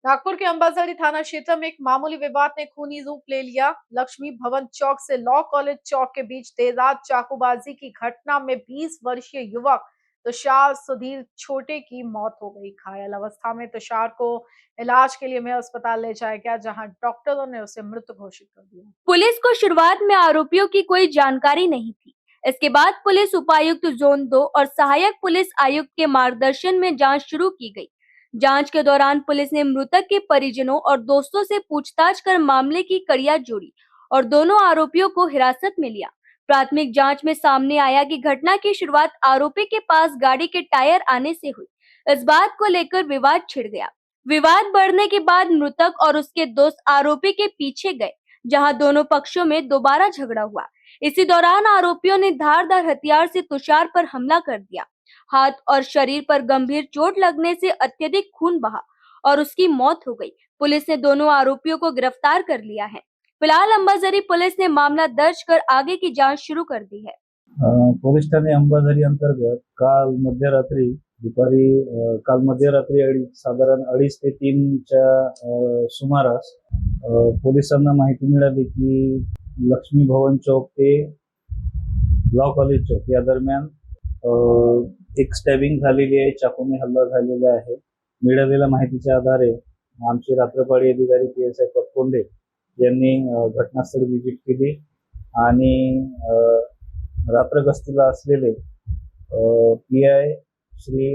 नागपुर के अंबाझरी थाना क्षेत्र में एक मामूली विवाद ने खूनी रूप ले लिया। लक्ष्मी भवन चौक से लॉ कॉलेज चौक के बीच देर रात चाकूबाजी की घटना में 20 वर्षीय युवक तुषार सुधीर छोटे की मौत हो गई। घायल अवस्था में तुषार को इलाज के लिए मैं अस्पताल ले जाया गया, जहां डॉक्टरों ने उसे मृत घोषित कर दिया। पुलिस को शुरुआत में आरोपियों की कोई जानकारी नहीं थी। इसके बाद पुलिस उपायुक्त जोन 2 और सहायक पुलिस आयुक्त के मार्गदर्शन में जांच शुरू की गई। जांच के दौरान पुलिस ने मृतक के परिजनों और दोस्तों से पूछताछ कर मामले की कड़ियां जोड़ी और दोनों आरोपियों को हिरासत में लिया। प्राथमिक जांच में सामने आया कि घटना की शुरुआत आरोपी के पास गाड़ी के टायर आने से हुई। इस बात को लेकर विवाद छिड़ गया। विवाद बढ़ने के बाद मृतक और उसके दोस्त आरोपी के पीछे गए, जहां दोनों पक्षों में दोबारा झगड़ा हुआ। इसी दौरान आरोपियों ने धारदार हथियार से तुषार पर हमला कर दिया। हाथ और शरीर पर गंभीर चोट लगने से अत्यधिक खून बहा और उसकी मौत हो गई। पुलिस ने दोनों आरोपियों को गिरफ्तार कर लिया है। फिलहाल अंबाझरी पुलिस ने मामला दर्ज कर आगे की जांच शुरू कर दी है। पोलीस ठाणे अंबाझरी अंतर्गत काल मध्यरात्री साधारण 2:30 ते 3च्या सुमारास पोलिसांना माहिती मिळाली की लक्ष्मी भवन चौक ते लॉ कॉलेज चौक या दरम्यान एक स्टॅबिंग झालेली आहे, चाकूने हल्ला झालेला आहे। मिळालेल्या माहितीच्या आधारे आमचे रात्रपाळी अधिकारी PSI पतकोंडे यांनी घटनास्थळी व्हिजिट केली आणि रात्र गस्तीला असलेले PI श्री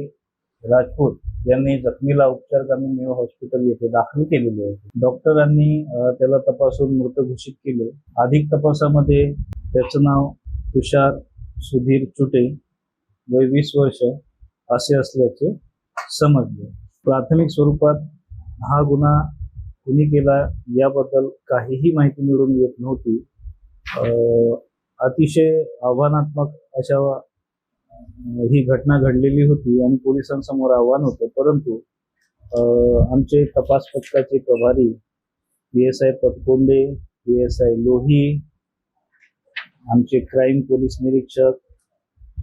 राजपूत यांनी जखमीला उपचारासाठी मेयो हॉस्पिटल येथे दाखल केलेले आहे। डॉक्टरांनी त्याला तपासून मृत घोषित केले। अधिक तपासामध्ये त्याचं नाव तुषार सुधीर चुटे, वय 20 वर्ष असे असल्याचे समजले। प्राथमिक स्वरूपात हा गुन्हा कुणी केला याबद्दल काहीही माहिती मिळून येत नव्हती। अतिशय आव्हानात्मक अशा ही घटना घडलेली होती आणि पोलिसांसमोर आव्हान होतं, परंतु आमचे तपास पथकाचे प्रभारी PSI पतकोंडे, PSI लोही, आमचे क्राईम पोलीस निरीक्षक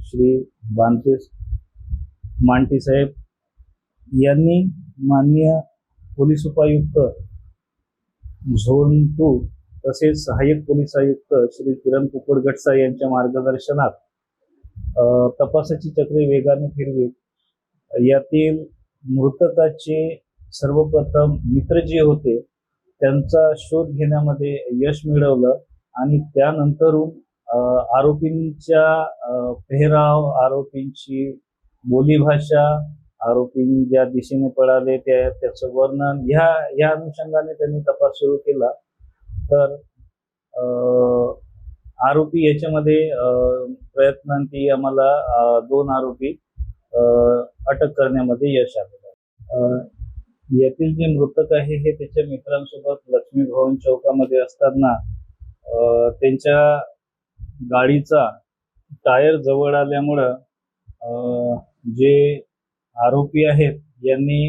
श्री मांटी साहेब यांनी माननीय पोलीस उपायुक्त झोन 2 तसेच सहाय्यक पोलीस आयुक्त श्री किरण कुकडगटसा यांच्या मार्गदर्शनात तपासाची चक्रे वेगाने फिरवीत यातील मृतकाचे सर्वप्रथम मित्र जे होते त्यांचा शोध घेण्यामध्ये यश मिळवलं आणि त्यानंतरून आरोपींच्या पेहराव, आरोपींची बोलीभाषा, आरोपी ज्या दिशेने पळाले त्याचं वर्णन या अनुषंगाने त्यांनी तपास सुरू केला। तर आरोपी याच्यामध्ये प्रयत्नांती आम्हाला 2 आरोपी अटक करण्यामध्ये यश आले। यातील जे मृतक आहे हे त्याच्या मित्रांसोबत लक्ष्मी भवन चौकामध्ये असताना त्यांच्या गाडीचा टायर जवळ आल्यामुळं जे आरोपी आहेत यांनी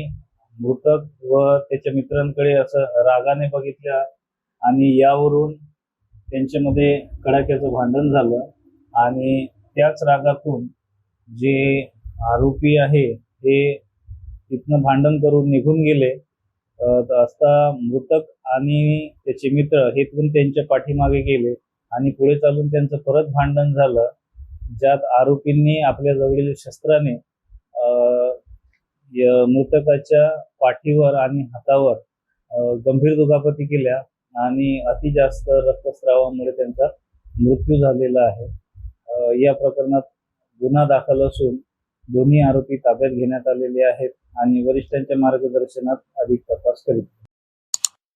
मृतक व त्याच्या मित्रांकडे असं रागाने बघितल्या आणि यावरून त्यांच्यामध्ये कडाक्याचं भांडण झालं आणि त्याच रागातून जे आरोपी आहे ते तिथनं भांडण करून निघून गेले असता मृतक आणि त्याचे मित्र हे तिथून त्यांच्या पाठीमागे गेले आणि पुढे चालून त्यांचं परत भांडण झालं, ज्यात आरोपींनी आपल्या जवळील शस्त्राने मृतकाच्या पाठीवर आणि हातावर गंभीर दुखापती केल्या आणि अति जास्त रक्तस्रावामुळे त्यांचा मृत्यू झालेला आहे। या प्रकरणात गुन्हा दाखल असून दोन्ही आरोपी ताब्यात घेण्यात आलेले आहेत आणि वरिष्ठांच्या मार्गदर्शनात अधिक तपास करीत